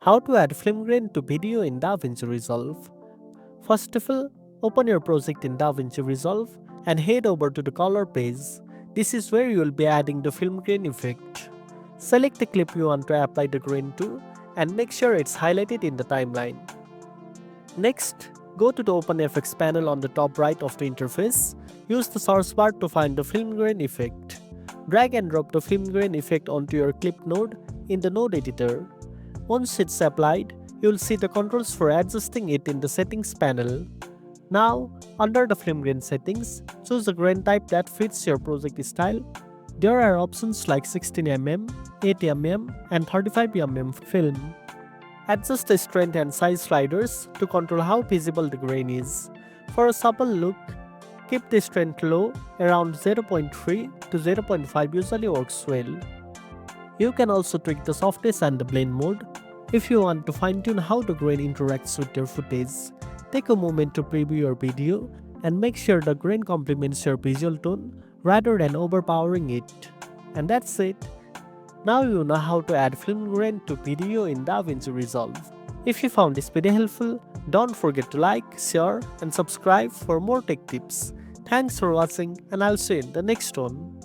How to add film grain to video in DaVinci Resolve. First of all, open your project in DaVinci Resolve and head over to the color page. This is where you will be adding the film grain effect. Select the clip you want to apply the grain to and make sure it's highlighted in the timeline. Next, go to the OpenFX panel on the top right of the interface. Use the source bar to find the film grain effect. Drag and drop the film grain effect onto your clip node in the node editor. Once it's applied, you'll see the controls for adjusting it in the settings panel. Now, under the film grain settings, choose a grain type that fits your project style. There are options like 16mm, 8mm, and 35mm film. Adjust the strength and size sliders to control how visible the grain is. For a supple look, keep the strength low, around 0.3 to 0.5 usually works well. You can also tweak the softness and the blend mode. If you want to fine-tune how the grain interacts with your footage, take a moment to preview your video and make sure the grain complements your visual tone rather than overpowering it. And that's it. Now you know how to add film grain to video in DaVinci Resolve. If you found this video helpful, don't forget to like, share, and subscribe for more tech tips. Thanks for watching, and I'll see you in the next one.